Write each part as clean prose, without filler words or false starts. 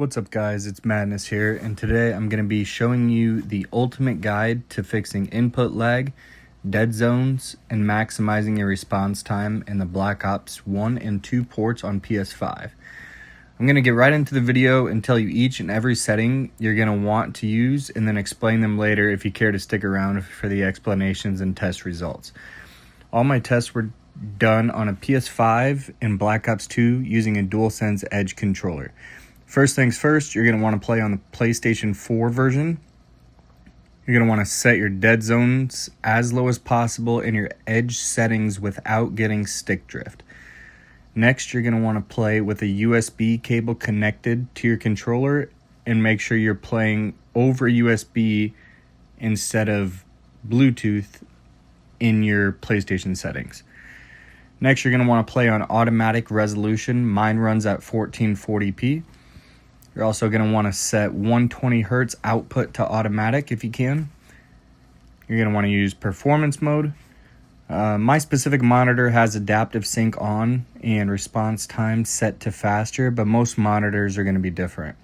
What's up guys, it's Madness here, and today I'm going to be showing you the ultimate guide to fixing input lag, dead zones, and maximizing your response time in the Black Ops 1 and 2 ports on PS5. I'm going to get right into the video and tell you each and every setting you're going to want to use, and then explain them later if you care to stick around for the explanations and test results. All my tests were done on a PS5 in Black Ops 2 using a DualSense Edge controller. First things first, you're going to want to play on the PlayStation 4 version. You're going to want to set your dead zones as low as possible in your edge settings without getting stick drift. Next, you're going to want to play with a USB cable connected to your controller and make sure you're playing over USB instead of Bluetooth in your PlayStation settings. Next, you're going to want to play on automatic resolution. Mine runs at 1440p. You're also going to want to set 120 Hz output to automatic if you can. You're going to want to use performance mode. My specific monitor has adaptive sync on and response time set to faster, but most monitors are going to be different.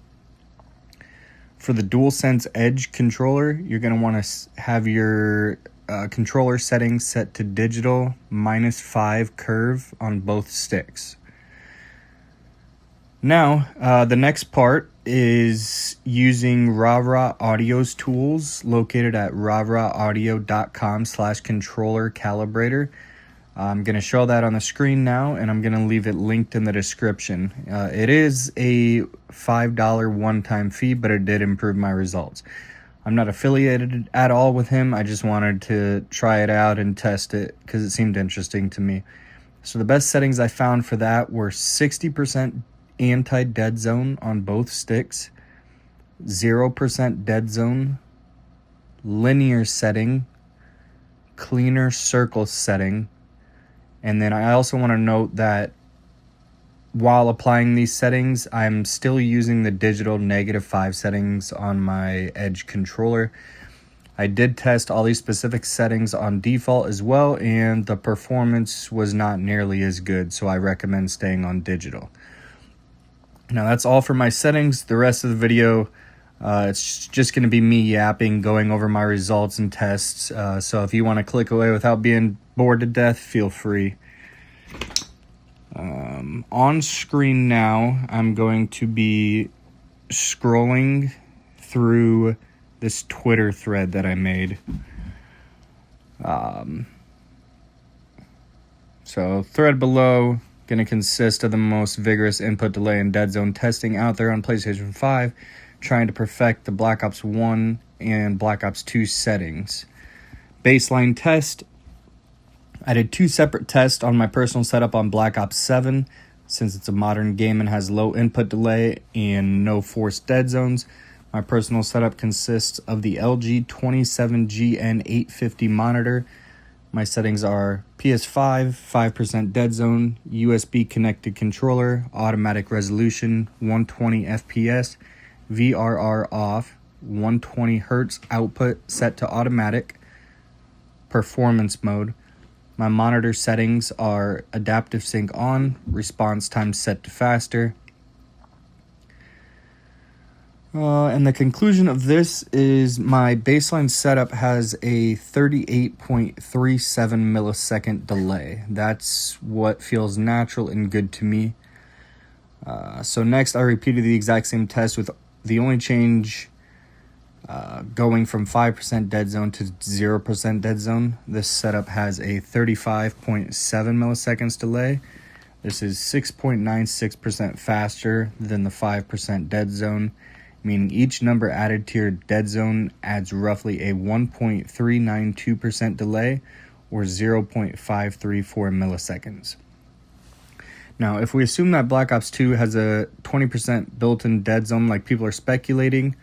For the DualSense Edge controller, you're going to want to have your controller settings set to digital -5 curve on both sticks. Now, the next part is using RAW Audio's tools located at rawrawaudio.com/controller calibrator. I'm going to show that on the screen now, and I'm going to leave it linked in the description. It is a $5 one-time fee, but it did improve my results. I'm not affiliated at all with him. I just wanted to try it out and test it because it seemed interesting to me. So the best settings I found for that were 60% anti-dead zone on both sticks, 0% dead zone, linear setting, cleaner circle setting, and then I also want to note that while applying these settings, I'm still using the digital -5 settings on my Edge controller. I did test all these specific settings on default as well, and the performance was not nearly as good, so I recommend staying on digital. Now that's all for my settings. The rest of the video, it's just going to be me yapping, going over my results and tests. So if you want to click away without being bored to death, feel free. On screen now, I'm going to be scrolling through this Twitter thread that I made. So thread below going to consist of the most vigorous input delay and dead zone testing out there on PlayStation 5, trying to perfect the Black Ops 1 and Black Ops 2 settings. Baseline test. I did 2 separate tests on my personal setup on Black Ops 7, since it's a modern game and has low input delay and no forced dead zones. My personal setup consists of the LG 27GN850 monitor. My settings are PS5, 5% dead zone, USB connected controller, automatic resolution, 120 FPS, VRR off, 120 Hz output set to automatic, performance mode. My monitor settings are adaptive sync on, response time set to faster. And the conclusion of this is my baseline setup has a 38.37 millisecond delay. That's what feels natural and good to me. So next I repeated the exact same test with the only change going from 5% dead zone to 0% dead zone. This setup has a 35.7 milliseconds delay. This is 6.96% faster than the 5% dead zone, meaning each number added to your dead zone adds roughly a 1.392% delay, or 0.534 milliseconds. Now, if we assume that Black Ops 2 has a 20% built-in dead zone like people are speculating,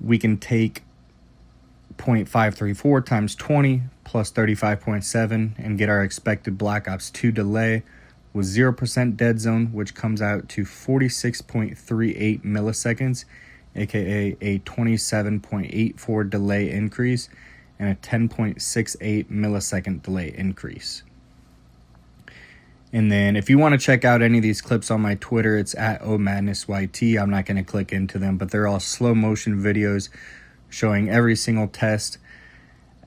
we can take 0.534 times 20 plus 35.7 and get our expected Black Ops 2 delay with 0% dead zone, which comes out to 46.38 milliseconds, aka a 27.84 delay increase and a 10.68 millisecond delay increase. And then if you want to check out any of these clips on my Twitter, it's at omadnessyt. I'm not going to click into them, but they're all slow motion videos showing every single test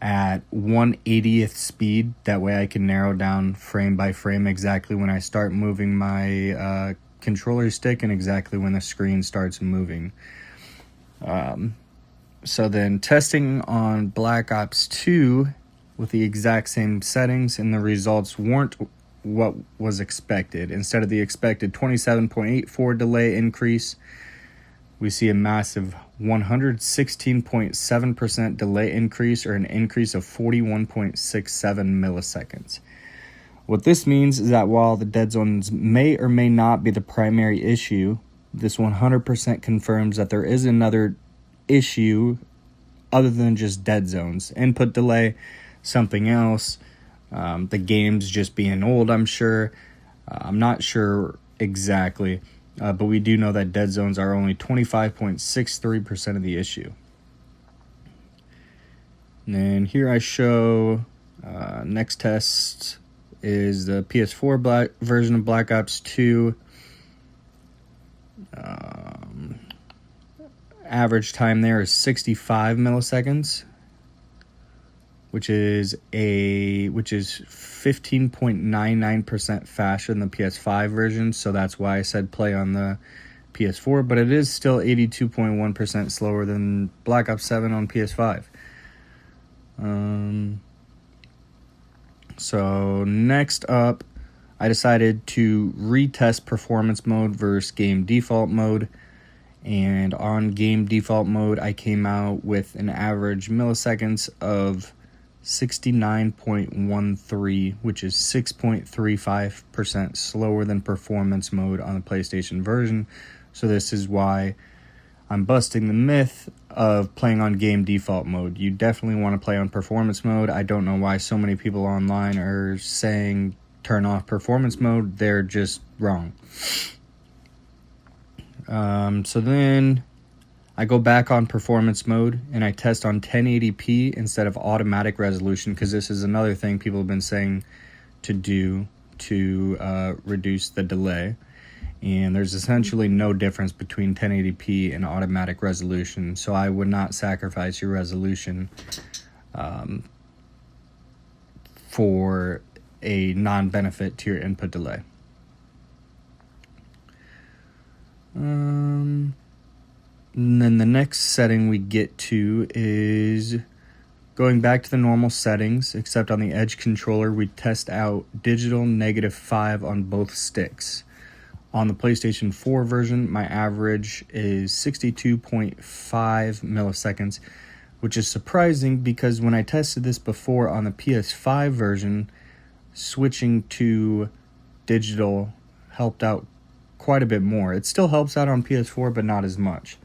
at 1/80th speed. That way I can narrow down frame by frame exactly when I start moving my controller stick and exactly when the screen starts moving. So then testing on Black Ops 2 with the exact same settings, and the results weren't what was expected. Instead of the expected 27.84 delay increase, we see a massive 116.7% delay increase, or an increase of 41.67 milliseconds. What this means is that while the dead zones may or may not be the primary issue, this 100% confirms that there is another issue other than just dead zones. Input delay, something else. The game's just being old, I'm sure. I'm not sure exactly, but we do know that dead zones are only 25.63% of the issue. And then here I show next test is the PS4 version of Black Ops 2. Average time there is 65 milliseconds, which is 15.99% faster than the PS5 version. So that's why I said play on the PS4, but it is still 82.1% slower than Black Ops 7 on PS5. So next up, I decided to retest performance mode versus game default mode. And on game default mode, I came out with an average milliseconds of 69.13, which is 6.35% slower than performance mode on the PlayStation version. So this is why I'm busting the myth of playing on game default mode. You definitely want to play on performance mode. I don't know why so many people online are saying turn off performance mode. They're just wrong. So then I go back on performance mode and I test on 1080p instead of automatic resolution, because this is another thing people have been saying to do to reduce the delay. And there's essentially no difference between 1080p and automatic resolution, so I would not sacrifice your resolution for a non-benefit to your input delay. And then the next setting we get to is going back to the normal settings, except on the Edge controller, we test out digital -5 on both sticks. On the PlayStation 4 version, my average is 62.5 milliseconds, which is surprising because when I tested this before on the PS5 version, switching to digital helped out quite a bit more. It still helps out on PS4, but not as much.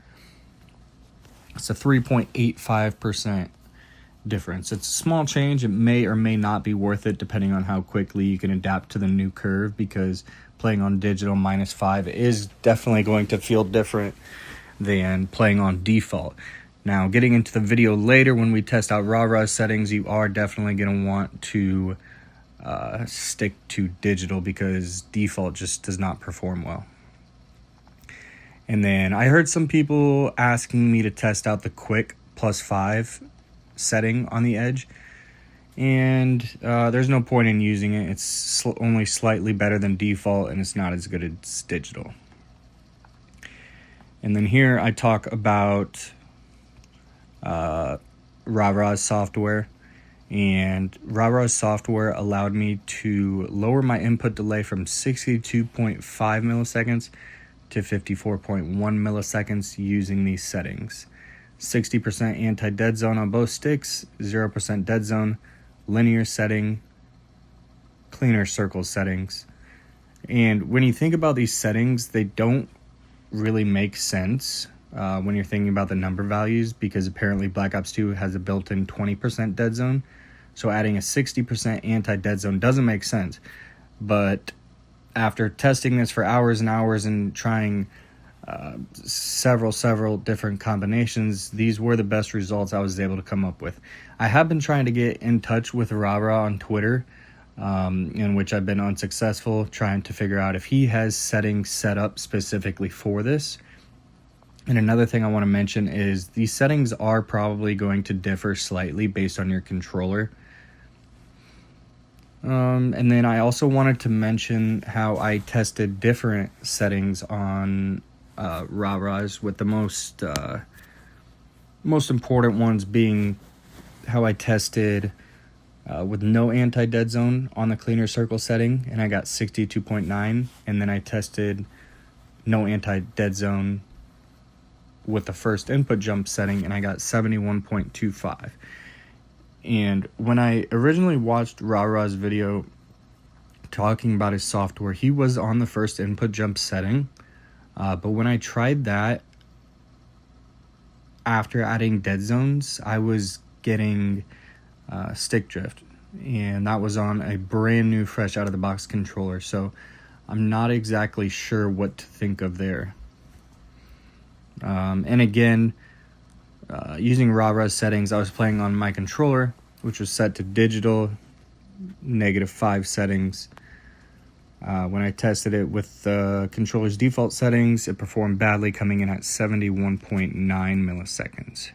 It's a 3.85% difference. It's a small change. It may or may not be worth it depending on how quickly you can adapt to the new curve, because playing on digital -5 is definitely going to feel different than playing on default. Now, getting into the video later when we test out raw settings, you are definitely going to want to stick to digital because default just does not perform well. And then I heard some people asking me to test out the quick +5 setting on the Edge, and there's no point in using it. It's only slightly better than default, and it's not as good as digital. And then here I talk about RahRah's software. And RahRah's software allowed me to lower my input delay from 62.5 milliseconds to 54.1 milliseconds using these settings. 60% anti-deadzone on both sticks, 0% dead zone, linear setting, cleaner circle settings. And when you think about these settings, they don't really make sense when you're thinking about the number values, because apparently Black Ops 2 has a built-in 20% dead zone. So adding a 60% anti-dead zone doesn't make sense. But after testing this for hours and hours and trying several different combinations, these were the best results I was able to come up with. I have been trying to get in touch with RahRah on Twitter in which I've been unsuccessful trying to figure out if he has settings set up specifically for this. And another thing I want to mention is these settings are probably going to differ slightly based on your controller. And then I also wanted to mention how I tested different settings on rah-rahs, with the most important ones being how I tested with no anti-deadzone on the cleaner circle setting, and I got 62.9, and then I tested no anti-deadzone with the first input jump setting, and I got 71.25. And when I originally watched rah-rah's video talking about his software, he was on the first input jump setting, but when I tried that after adding Deadzones, I was getting stick drift, and that was on a brand new fresh out of the box controller, so I'm not exactly sure what to think of there. And again, using rah-rah's settings, I was playing on my controller, which was set to digital -5 settings. When I tested it with the controller's default settings, it performed badly, coming in at 71.9 milliseconds.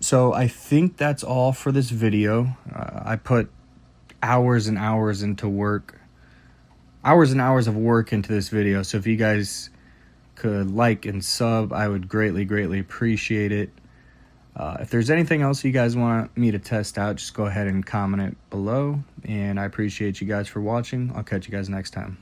So I think that's all for this video. I put hours and hours of work into this video, so if you guys could like and sub, I would greatly appreciate it. If there's anything else you guys want me to test out, just go ahead and comment it below, and I appreciate you guys for watching. I'll catch you guys next time.